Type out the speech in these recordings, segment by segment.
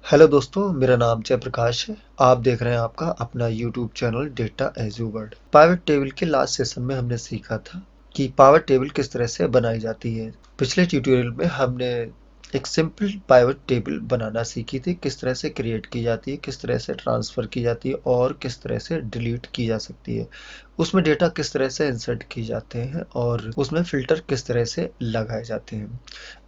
Hello दोस्तों, मेरा नाम जयप्रकाश है। आप देख रहे हैं आपका अपना YouTube channel data as you word. Pivot table के लास्ट सेशन में हमने सीखा था कि पाइवट टेबल किस तरह से बनाई जाती है। पिछले ट्यूटोरियल में हमने एक सिंपल पाइवट टेबल बनाना सीखी थी, किस तरह से क्रिएट की जाती है, किस तरह से ट्रांसफ़र की जाती है और किस तरह से डिलीट की जा सकती है। उसमें डेटा किस तरह से इंसर्ट किए जाते हैं और उसमें फ़िल्टर किस तरह से लगाए जाते हैं।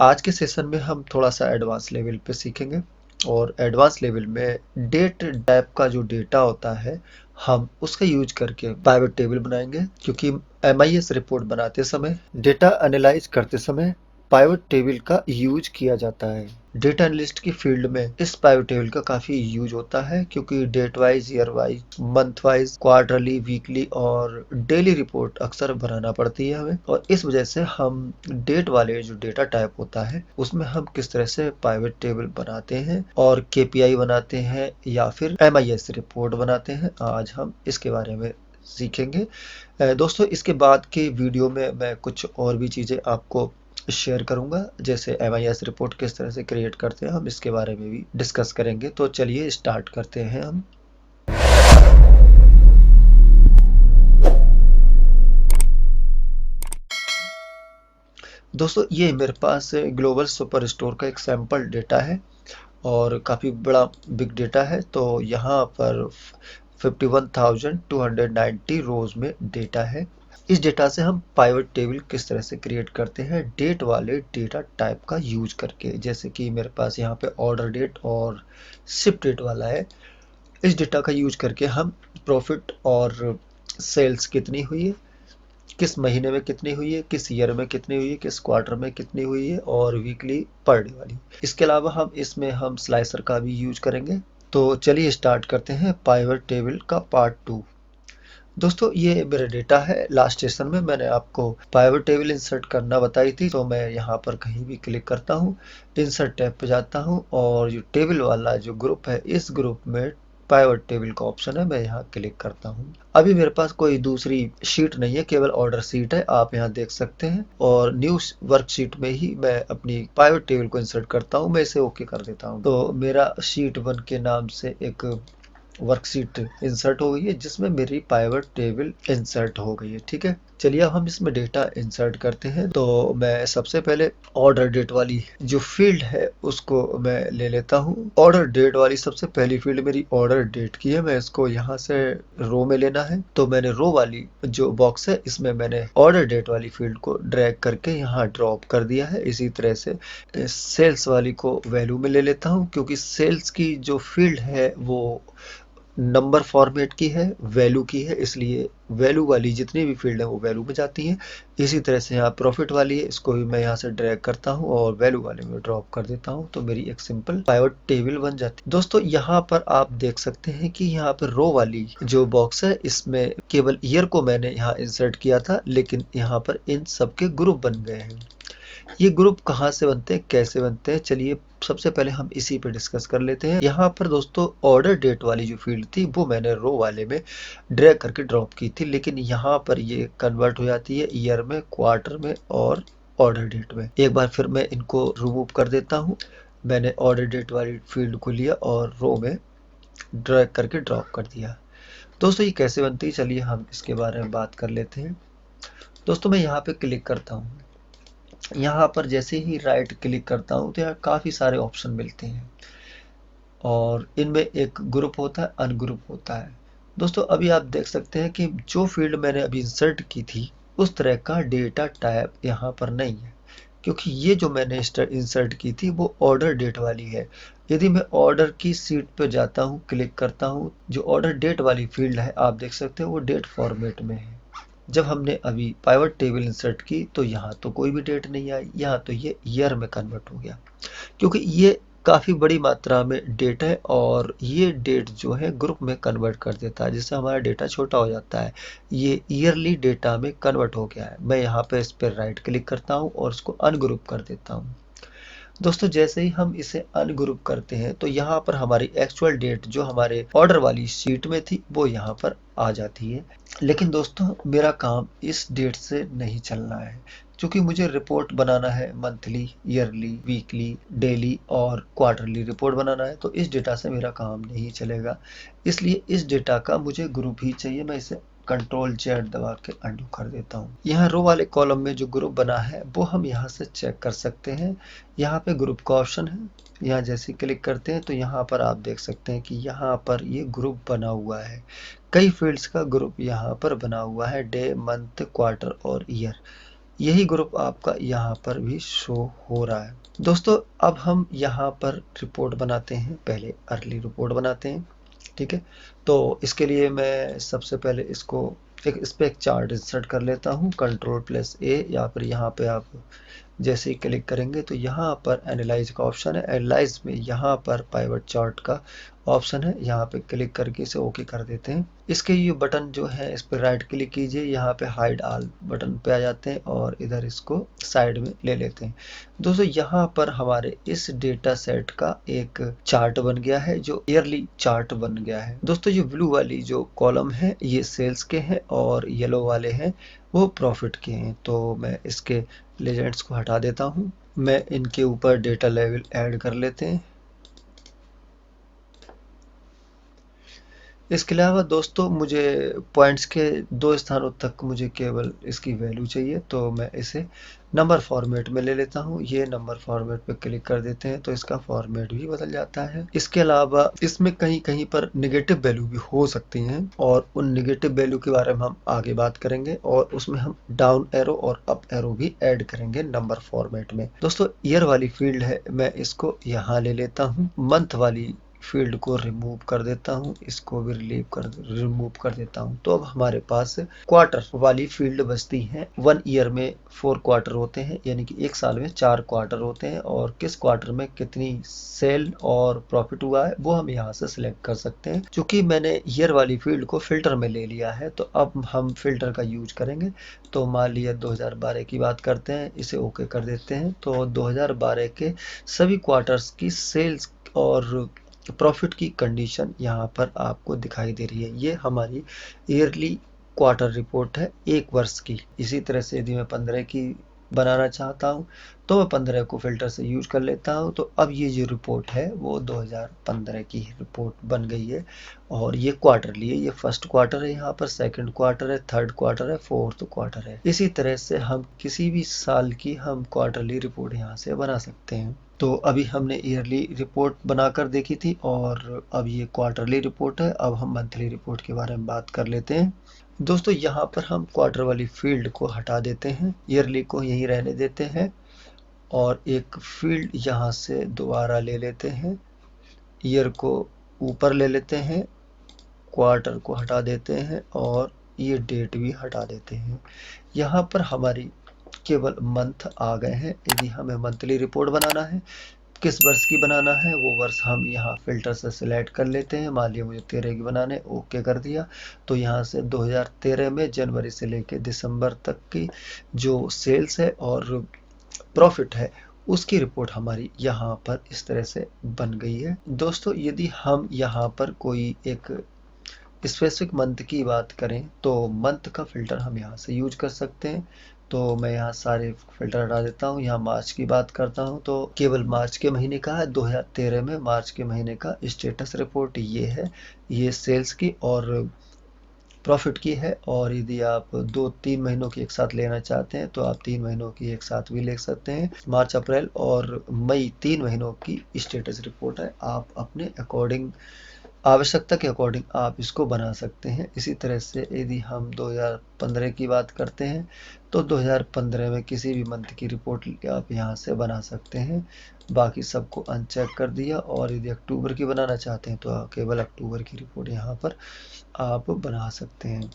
आज के सेशन में हम थोड़ा सा एडवांस लेवल पे सीखेंगे और एडवांस लेवल में डेट टाइप का जो डेटा होता है हम उसका यूज करके पाइवट टेबल बनाएंगे, क्योंकि एमआईएस रिपोर्ट बनाते समय, डेटा एनालाइज करते समय पाइवट टेबल का यूज किया जाता है। डेटा एनालिस्ट की फील्ड में इस पाइवट टेबल का काफी यूज होता है, क्योंकि date wise, year wise, month wise, quarterly, weekly और डेली रिपोर्ट अक्सर बनाना पड़ती है हमें, और इस वजह से हम डेट वाले जो डेटा टाइप होता है उसमें हम किस तरह से पाइवट टेबल बनाते हैं और केपीआई बनाते हैं या फिर एमआईएस रिपोर्ट बनाते हैं, आज हम इसके बारे में सीखेंगे। दोस्तों, इसके बाद के वीडियो में मैं कुछ और भी चीज़ें आपको शेयर करूंगा, जैसे एमआईएस रिपोर्ट किस तरह से क्रिएट करते हैं, हम इसके बारे में भी डिस्कस करेंगे। तो चलिए स्टार्ट करते हैं हम। दोस्तों, ये मेरे पास ग्लोबल सुपर स्टोर का एक सैंपल डेटा है और काफ़ी बड़ा बिग डेटा है। तो यहाँ पर 51,290 रोज में डेटा है। इस डेटा से हम पाइवट टेबल किस तरह से क्रिएट करते हैं, डेट वाले डेटा टाइप का यूज करके। जैसे कि मेरे पास यहाँ पे ऑर्डर डेट और शिप डेट वाला है। इस डेटा का यूज करके हम प्रॉफिट और सेल्स कितनी हुई है, किस महीने में कितनी हुई है, किस ईयर में कितनी हुई है, किस क्वार्टर में कितनी हुई है, और वीकली पर डे वाली। इसके अलावा हम इसमें स्लाइसर का भी यूज करेंगे। तो चलिए स्टार्ट करते हैं पाइवट टेबल का पार्ट 2। दोस्तों, ये मेरा डेटा है। लास्ट सेशन में मैंने आपको पाइवट टेबल इंसर्ट करना बताई थी, तो मैं यहाँ पर कहीं भी क्लिक करता हूँ, इंसर्ट टैब पे जाता हूँ और जो टेबल वाला जो ग्रुप है, इस ग्रुप में पाइवट टेबल का ऑप्शन है, मैं यहाँ क्लिक करता हूँ। अभी मेरे पास कोई दूसरी शीट नहीं है, केवल ऑर्डर शीट है, आप यहाँ देख सकते हैं। और न्यू वर्कशीट में ही मैं अपनी पाइवट टेबल को इंसर्ट करता हूँ। मैं इसे ओके कर देता हूँ, तो मेरा शीट 1 के नाम से एक वर्कशीट इंसर्ट हो गई है, जिसमें मेरी पाइवट टेबल इंसर्ट हो गई है। ठीक है, चलिए अब हम इसमें डेटा इंसर्ट करते हैं। तो मैं सबसे पहले ऑर्डर डेट वाली जो फील्ड है उसको मैं ले लेता हूँ। ऑर्डर डेट वाली सबसे पहली फील्ड मेरी ऑर्डर डेट की है, मैं इसको यहाँ से रो में लेना है। तो मैंने रो वाली जो बॉक्स है, इसमें मैंने ऑर्डर डेट वाली फील्ड को ड्रैग करके यहाँ ड्रॉप कर दिया है। इसी तरह से सेल्स वाली को वैल्यू में ले लेता हूँ, क्योंकि सेल्स की जो फील्ड है वो नंबर फॉर्मेट की है, वैल्यू की है, इसलिए वैल्यू वाली जितनी भी फील्ड है वो वैल्यू में जाती हैं। इसी तरह से यहाँ प्रॉफिट वाली है, इसको भी मैं यहाँ से ड्रैग करता हूँ और वैल्यू वाले में ड्रॉप कर देता हूँ, तो मेरी एक सिंपल पाइवट टेबल बन जाती है। दोस्तों, यहाँ पर आप देख सकते हैं कि यहाँ पर रो वाली जो बॉक्स है, इसमें केवल ईयर को मैंने यहाँ इंसर्ट किया था, लेकिन यहाँ पर इन सबके ग्रुप बन गए हैं। ये ग्रुप कहाँ से बनते हैं, कैसे बनते हैं, चलिए सबसे पहले हम इसी पे डिस्कस कर लेते हैं। यहाँ पर दोस्तों ऑर्डर डेट वाली जो फील्ड थी वो मैंने रो वाले में ड्रैग करके ड्रॉप की थी, लेकिन यहाँ पर ये कन्वर्ट हो जाती है ईयर में, क्वार्टर में और ऑर्डर डेट में। एक बार फिर मैं इनको रिमूव कर देता हूँ। मैंने ऑर्डर डेट वाली फील्ड को लिया और रो में ड्रैग करके ड्रॉप कर दिया। दोस्तों, ये कैसे बनती है, चलिए हम इसके बारे में बात कर लेते हैं। दोस्तों, मैं यहाँ पे क्लिक करता हूँ। यहाँ पर जैसे ही राइट क्लिक करता हूँ तो यहाँ काफ़ी सारे ऑप्शन मिलते हैं और इनमें एक ग्रुप होता है, अनग्रुप होता है। दोस्तों, अभी आप देख सकते हैं कि जो फील्ड मैंने अभी इंसर्ट की थी उस तरह का डेटा टाइप यहाँ पर नहीं है, क्योंकि ये जो मैंने इंसर्ट की थी वो ऑर्डर डेट वाली है। यदि मैं ऑर्डर की सीट पर जाता हूँ, क्लिक करता हूँ, जो ऑर्डर डेट वाली फील्ड है आप देख सकते हैं वो डेट फॉर्मेट में है। जब हमने अभी पाइवट टेबल इंसर्ट की तो यहाँ तो कोई भी डेट नहीं आई, यहाँ तो ये ईयर में कन्वर्ट हो गया, क्योंकि ये काफ़ी बड़ी मात्रा में डेट है और ये डेट जो है ग्रुप में कन्वर्ट कर देता है, जिससे हमारा डेटा छोटा हो जाता है। ये ईयरली डेटा में कन्वर्ट हो गया है। मैं यहाँ पे इस पर राइट क्लिक करता हूँ और इसको अनग्रुप कर देता हूँ। दोस्तों, जैसे ही हम इसे अनग्रुप करते हैं तो यहाँ पर हमारी एक्चुअल डेट जो हमारे ऑर्डर वाली शीट में थी वो यहाँ पर आ जाती है। लेकिन दोस्तों, मेरा काम इस डेट से नहीं चलना है, क्योंकि मुझे रिपोर्ट बनाना है मंथली, ईयरली, वीकली, डेली और क्वार्टरली रिपोर्ट बनाना है, तो इस डेटा से मेरा काम नहीं चलेगा। इसलिए इस डेटा का मुझे ग्रुप ही चाहिए। मैं इसे कंट्रोल जेड दबा के अंडू कर देता हूँ। यहाँ रो वाले कॉलम में जो ग्रुप बना है वो हम यहाँ से चेक कर सकते हैं। यहाँ पे ग्रुप का ऑप्शन है, यहाँ जैसे क्लिक करते हैं तो यहाँ पर आप देख सकते हैं कि यहाँ पर ये ग्रुप बना हुआ है। कई फील्ड्स का ग्रुप यहाँ पर बना हुआ है, डे, मंथ, क्वार्टर और ईयर। यही ग्रुप आपका यहाँ पर भी शो हो रहा है। दोस्तों अब हम यहाँ पर रिपोर्ट बनाते हैं। पहले अर्ली रिपोर्ट बनाते हैं, ठीक है। तो इसके लिए मैं सबसे पहले इसको इस पे एक चार्ट इंसर्ट कर लेता हूँ, कंट्रोल+A, या फिर यहाँ पे आप जैसे ही क्लिक करेंगे तो यहाँ पर एनालाइज का ऑप्शन है। एनालाइज में यहाँ पर पाइवट चार्ट का ऑप्शन है, यहाँ पे क्लिक करके इसे ओके कर देते हैं। इसके ये बटन जो है इस पर राइट क्लिक कीजिए, यहाँ पे हाइड ऑल बटन पे आ जाते हैं और इधर इसको साइड में ले लेते हैं। दोस्तों यहाँ पर हमारे इस डेटा सेट का एक चार्ट बन गया है, जो ईयरली चार्ट बन गया है। दोस्तों ये ब्लू वाली जो कॉलम है ये सेल्स के हैं और येलो वाले हैं वो प्रॉफिट के हैं। तो मैं इसके लेजेंड्स को हटा देता हूँ। मैं इनके ऊपर डेटा लेवल ऐड कर लेते हैं। इसके अलावा दोस्तों मुझे पॉइंट्स के 2 स्थानों तक मुझे केवल इसकी वैल्यू चाहिए, तो मैं इसे नंबर फॉर्मेट में ले लेता हूँ। ये नंबर फॉर्मेट पे क्लिक कर देते हैं तो इसका फॉर्मेट भी बदल जाता है। इसके अलावा इसमें कहीं कहीं पर नेगेटिव वैल्यू भी हो सकती हैं और उन नेगेटिव वैल्यू के बारे में हम आगे बात करेंगे, और उसमें हम डाउन एरो और अप एरो भी ऐड करेंगे नंबर फॉर्मेट में। दोस्तों ईयर वाली फील्ड है, मैं इसको यहाँ ले लेता हूँ। मंथ वाली फील्ड को रिमूव कर देता हूँ, इसको भी रिमूव कर देता हूँ। तो अब हमारे पास क्वार्टर वाली फील्ड बचती है। 1 ईयर में 4 क्वार्टर होते हैं, यानी कि एक साल में 4 क्वार्टर होते हैं, और किस क्वार्टर में कितनी सेल और प्रॉफिट हुआ है वो हम यहाँ से सिलेक्ट कर सकते हैं। चूंकि मैंने ईयर वाली फील्ड को फिल्टर में ले लिया है तो अब हम फिल्टर का यूज करेंगे। तो मान लिया 2012 की बात करते हैं, इसे ओके कर देते हैं। तो 2012 के सभी क्वार्टर्स की सेल्स और प्रॉफिट की कंडीशन यहाँ पर आपको दिखाई दे रही है। ये हमारी ईयरली क्वार्टर रिपोर्ट है 1 वर्ष की। इसी तरह से यदि मैं 15 की बनाना चाहता हूँ तो मैं 15 को फिल्टर से यूज कर लेता हूँ। तो अब ये जो रिपोर्ट है वो 2015 की रिपोर्ट बन गई है, और ये क्वार्टरली है। ये फर्स्ट क्वार्टर है, यहाँ पर सेकंड क्वार्टर है, थर्ड क्वार्टर है, फोर्थ क्वार्टर है। इसी तरह से हम किसी भी साल की हम क्वार्टरली रिपोर्ट यहाँ से बना सकते हैं। तो अभी हमने ईयरली रिपोर्ट बनाकर देखी थी और अब ये क्वार्टरली रिपोर्ट है। अब हम मंथली रिपोर्ट के बारे में बात कर लेते हैं। दोस्तों यहाँ पर हम क्वार्टर वाली फील्ड को हटा देते हैं, ईयरली को यहीं रहने देते हैं, और एक फील्ड यहाँ से दोबारा ले लेते हैं। ईयर को ऊपर ले लेते हैं, क्वार्टर को हटा देते हैं और ये डेट भी हटा देते हैं। यहाँ पर हमारी केवल मंथ आ गए हैं। यदि हमें मंथली रिपोर्ट बनाना है, किस वर्ष की बनाना है वो वर्ष हम यहाँ फिल्टर से सिलेक्ट कर लेते हैं। मान लिया मुझे 13 की बनाने, ओके कर दिया। तो यहाँ से 2013 में जनवरी से लेकर दिसंबर तक की जो सेल्स है और प्रॉफिट है उसकी रिपोर्ट हमारी यहाँ पर इस तरह से बन गई है। दोस्तों यदि हम यहाँ पर कोई एक स्पेसिफिक मंथ की बात करें तो मंथ का फिल्टर हम यहाँ से यूज कर सकते हैं। तो मैं यहाँ सारे फिल्टर हटा देता हूँ। यहाँ मार्च की बात करता हूँ तो केवल मार्च के महीने का है। 2013 में मार्च के महीने का स्टेटस रिपोर्ट ये है। ये सेल्स की और प्रॉफिट की है, और यदि आप 2-3 महीनों की एक साथ लेना चाहते हैं तो आप 3 महीनों की एक साथ भी ले सकते हैं। मार्च, अप्रैल और मई 3 महीनों की स्टेटस रिपोर्ट है। आप अपने अकॉर्डिंग, आवश्यकता के अकॉर्डिंग आप इसको बना सकते हैं। इसी तरह से यदि हम 2015 की बात करते हैं तो 2015 में किसी भी मंथ की रिपोर्ट आप यहाँ से बना सकते हैं। बाकी सबको अनचेक कर दिया, और यदि अक्टूबर की बनाना चाहते हैं तो केवल अक्टूबर की रिपोर्ट यहाँ पर आप बना सकते हैं।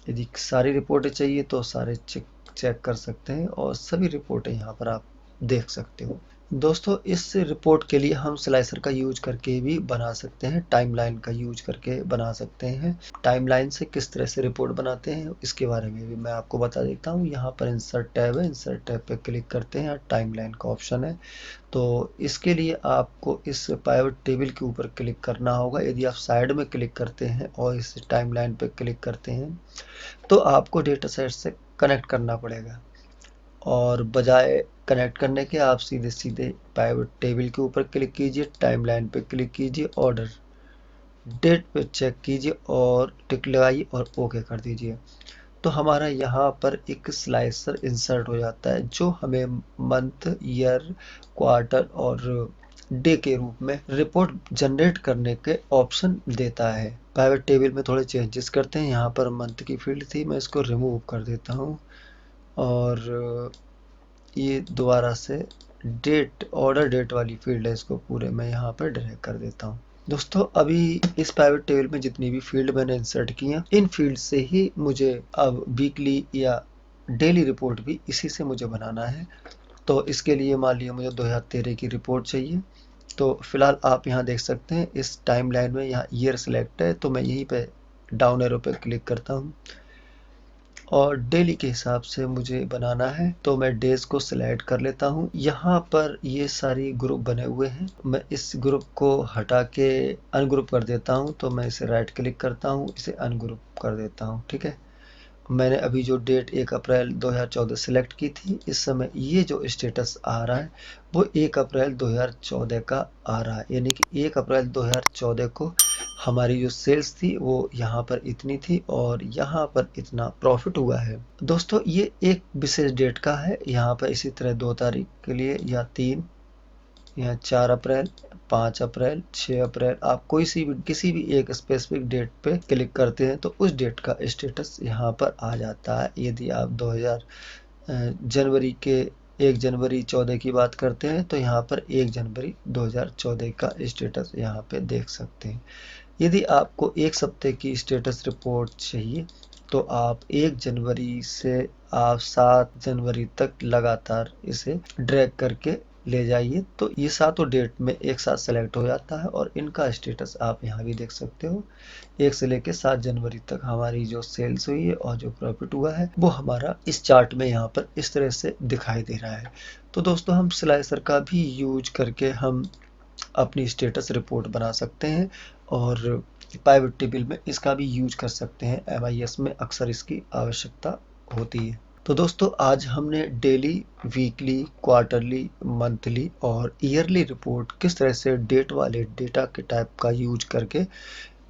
यदि सारी रिपोर्टें चाहिए तो सारे चेक कर सकते हैं और सभी रिपोर्टें यहाँ पर आप देख सकते हो। दोस्तों इस रिपोर्ट के लिए हम स्लाइसर का यूज करके भी बना सकते हैं, टाइमलाइन का यूज करके बना सकते हैं। टाइमलाइन से किस तरह से रिपोर्ट बनाते हैं इसके बारे में भी मैं आपको बता देता हूँ। यहाँ पर इंसर्ट टैब है, इंसर्ट टैब पे क्लिक करते हैं, टाइमलाइन का ऑप्शन है। तो इसके लिए आपको इस पाइवट टेबल के ऊपर क्लिक करना होगा। यदि आप साइड में क्लिक करते हैं और इस टाइमलाइन पे क्लिक करते हैं तो आपको डेटा सेट से कनेक्ट करना पड़ेगा, और बजाय कनेक्ट करने के आप सीधे सीधे पाइवट टेबल के ऊपर क्लिक कीजिए, टाइमलाइन पे क्लिक कीजिए, ऑर्डर डेट पे चेक कीजिए और टिक लगाइए और ओके कर दीजिए। तो हमारा यहाँ पर एक स्लाइसर इंसर्ट हो जाता है जो हमें मंथ, ईयर, क्वार्टर और डे के रूप में रिपोर्ट जनरेट करने के ऑप्शन देता है। पाइवट टेबल में थोड़े चेंजेस करते हैं। यहाँ पर मंथ की फील्ड थी, मैं इसको रिमूव कर देता हूँ और ये दोबारा से डेट, ऑर्डर डेट वाली फील्ड है, इसको पूरे मैं यहाँ पर ड्रैग कर देता हूँ। दोस्तों अभी इस पाइवट टेबल में जितनी भी फील्ड मैंने इंसर्ट की हैं, इन फील्ड से ही मुझे अब वीकली या डेली रिपोर्ट भी इसी से मुझे बनाना है। तो इसके लिए मान लिया मुझे 2013 की रिपोर्ट चाहिए। तो फिलहाल आप यहाँ देख सकते हैं इस टाइम लाइन में यहाँ ईयर सिलेक्ट है, तो मैं यहीं पे डाउन एरो पे क्लिक करता हूँ और डेली के हिसाब से मुझे बनाना है। तो मैं डेज को सिलेक्ट कर लेता हूँ। यहाँ पर ये सारी ग्रुप बने हुए हैं, मैं इस ग्रुप को हटा के अनग्रुप कर देता हूँ। तो मैं इसे राइट क्लिक करता हूँ, इसे अनग्रुप कर देता हूँ। ठीक है, मैंने अभी जो डेट 1 अप्रैल 2014 सिलेक्ट की थी, इस समय ये जो स्टेटस आ रहा है वो 1 अप्रैल 2014 का आ रहा है, यानी कि 1 अप्रैल 2014 को हमारी जो सेल्स थी वो यहाँ पर इतनी थी और यहाँ पर इतना प्रॉफिट हुआ है। दोस्तों ये एक विशेष डेट का है। यहाँ पर इसी तरह 2 तारीख के लिए या 3 या 4 अप्रैल, 5 अप्रैल, 6 अप्रैल, आप कोई सी भी किसी भी एक स्पेसिफिक डेट पे क्लिक करते हैं तो उस डेट का स्टेटस यहाँ पर आ जाता है। यदि आप 2000 जनवरी के 1 जनवरी 14 की बात करते हैं तो यहाँ पर 1 जनवरी 2014 का स्टेटस यहाँ पे देख सकते हैं। यदि आपको एक सप्ते की स्टेटस रिपोर्ट चाहिए तो आप 1 जनवरी से आप 7 जनवरी तक लगातार इसे ड्रैग करके ले जाइए, तो ये सातों डेट में एक साथ सेलेक्ट हो जाता है और इनका स्टेटस आप यहाँ भी देख सकते हो। 1 से लेकर 7 जनवरी तक हमारी जो सेल्स हुई है और जो प्रॉफिट हुआ है वो हमारा इस चार्ट में यहाँ पर इस तरह से दिखाई दे रहा है। तो दोस्तों हम स्लाइसर का भी यूज करके हम अपनी स्टेटस रिपोर्ट बना सकते हैं और पाइवट टेबल में इसका भी यूज कर सकते हैं। MIS में अक्सर इसकी आवश्यकता होती है। तो दोस्तों आज हमने डेली, वीकली, क्वार्टरली, मंथली और ईयरली रिपोर्ट किस तरह से डेट वाले डेटा के टाइप का यूज करके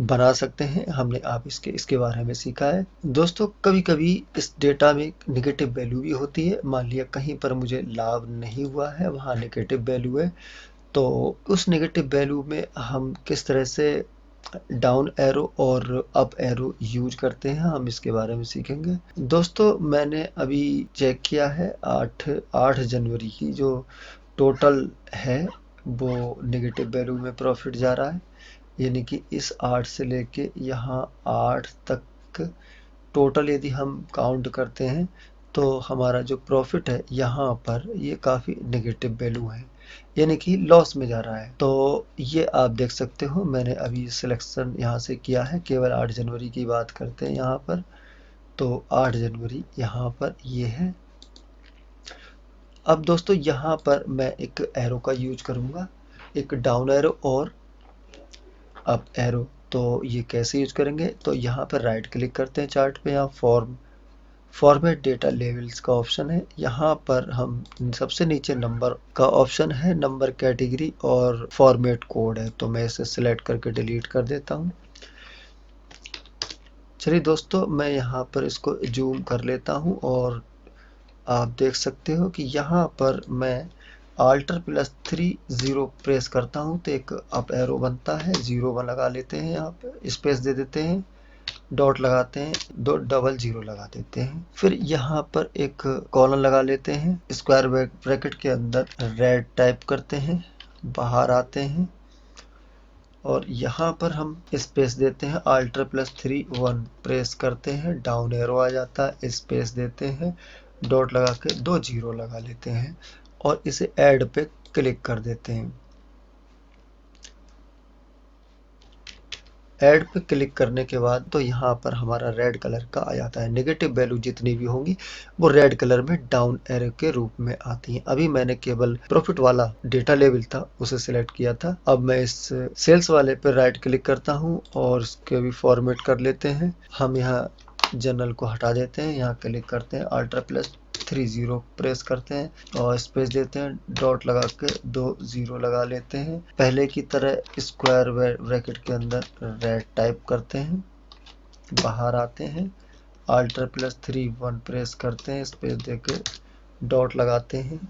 बना सकते हैं, हमने आप इसके बारे में सीखा है। दोस्तों कभी कभी इस डेटा में नेगेटिव वैल्यू भी होती है। मान लिया कहीं पर मुझे लाभ नहीं हुआ है, वहाँ नेगेटिव वैल्यू है, तो उस नेगेटिव वैल्यू में हम किस तरह से डाउन एरो और अप एरो यूज करते हैं, हम इसके बारे में सीखेंगे। दोस्तों मैंने अभी चेक किया है 8 जनवरी की जो टोटल है वो नेगेटिव वैल्यू में प्रॉफिट जा रहा है, यानी कि इस 8 से लेके यहाँ 8 तक टोटल यदि हम काउंट करते हैं तो हमारा जो प्रॉफिट है यहाँ पर ये काफ़ी नेगेटिव वैल्यू है, यानी कि लॉस में जा रहा है। तो ये आप देख सकते हो, मैंने अभी सिलेक्शन यहाँ से किया है, केवल 8 जनवरी की बात करते हैं यहाँ पर। तो 8 जनवरी यहाँ पर ये है। अब दोस्तों यहाँ पर मैं एक एरो का यूज करूँगा, एक डाउन एरो और अप एरो। तो ये कैसे यूज करेंगे, तो यहाँ पर राइट क्लिक करते हैं चार्ट पे, यहाँ फॉर्मेट डेटा लेवल्स का ऑप्शन है। यहाँ पर हम सबसे नीचे नंबर का ऑप्शन है, नंबर कैटेगरी और फॉर्मेट कोड है, तो मैं इसे सिलेक्ट करके डिलीट कर देता हूँ। चलिए दोस्तों मैं यहाँ पर इसको जूम कर लेता हूँ और आप देख सकते हो कि यहाँ पर मैं Alt+3 0 प्रेस करता हूँ तो एक अप एरो बनता है, 0 लगा लेते हैं, यहाँ पे स्पेस दे देते हैं, डॉट लगाते हैं, 2 डबल 0 लगा देते हैं, फिर यहाँ पर एक कॉलन लगा लेते हैं, स्क्वायर ब्रैकेट के अंदर रेड टाइप करते हैं, बाहर आते हैं और यहाँ पर हम स्पेस देते हैं, Alt+3 1 प्रेस करते हैं, डाउन एरो आ जाता है, स्पेस देते हैं, डॉट लगा के 2 0 लगा लेते हैं और इसे ऐड पे क्लिक कर देते हैं। ऐड पे क्लिक करने के बाद तो यहाँ पर हमारा रेड कलर का आ जाता है, नेगेटिव वैल्यू जितनी भी होंगी वो रेड कलर में डाउन एरो के रूप में आती हैं। अभी मैंने केवल प्रॉफिट वाला डेटा लेवल था उसे सिलेक्ट किया था। अब मैं इस सेल्स वाले पे राइट क्लिक करता हूँ और इसके भी फॉर्मेट कर लेते हैं। हम यहाँ जनरल को हटा देते हैं, यहाँ क्लिक करते हैं, Alt+3 30 प्रेस करते हैं और स्पेस देते हैं, डॉट लगा के 2 0 लगा लेते हैं। पहले की तरह स्क्वायर ब्रैकेट के अंदर रेड टाइप करते हैं, बाहर आते हैं, Alt+3 1 प्रेस करते हैं, स्पेस देके डॉट लगाते हैं,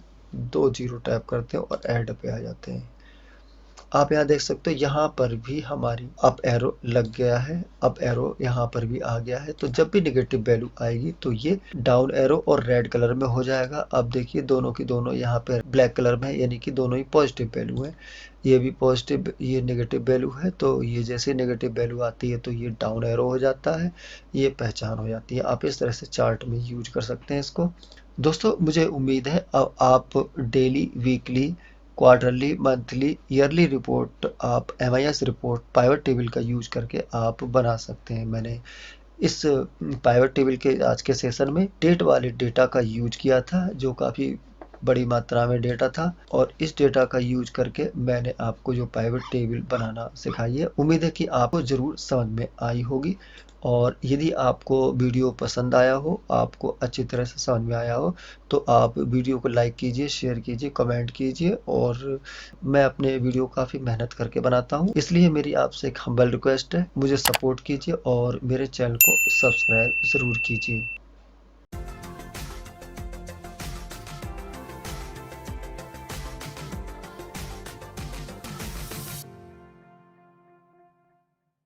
2 0 टाइप करते हैं और ऐड पे आ जाते हैं। आप यहाँ देख सकते हो यहाँ पर भी हमारी अप एरो लग गया है, अप एरो यहाँ पर भी आ गया है। तो जब भी नेगेटिव वैल्यू आएगी तो ये डाउन एरो और रेड कलर में हो जाएगा। अब देखिए दोनों की दोनों यहाँ पे ब्लैक कलर में है, यानी कि दोनों ही पॉजिटिव वैल्यू है। ये भी पॉजिटिव, ये नेगेटिव वैल्यू है। तो ये जैसे नेगेटिव वैल्यू आती है तो ये डाउन एरो हो जाता है, ये पहचान हो जाती है। आप इस तरह से चार्ट में यूज कर सकते हैं इसको। दोस्तों मुझे उम्मीद है अब आप daily, weekly, quarterly, monthly, yearly report आप MIS रिपोर्ट पाइवट टेबल का यूज करके आप बना सकते हैं। मैंने इस पाइवट टेबल के आज के सेशन में डेट वाले डेटा का यूज किया था, जो काफ़ी बड़ी मात्रा में डेटा था, और इस डेटा का यूज करके मैंने आपको जो पाइवट टेबल बनाना सिखाई है। उम्मीद है कि आपको ज़रूर समझ में आई होगी। और यदि आपको वीडियो पसंद आया हो, आपको अच्छी तरह से समझ में आया हो, तो आप वीडियो को लाइक कीजिए, शेयर कीजिए, कमेंट कीजिए। और मैं अपने वीडियो काफ़ी मेहनत करके बनाता हूँ, इसलिए मेरी आपसे एक हम्बल रिक्वेस्ट है, मुझे सपोर्ट कीजिए और मेरे चैनल को सब्सक्राइब ज़रूर कीजिए।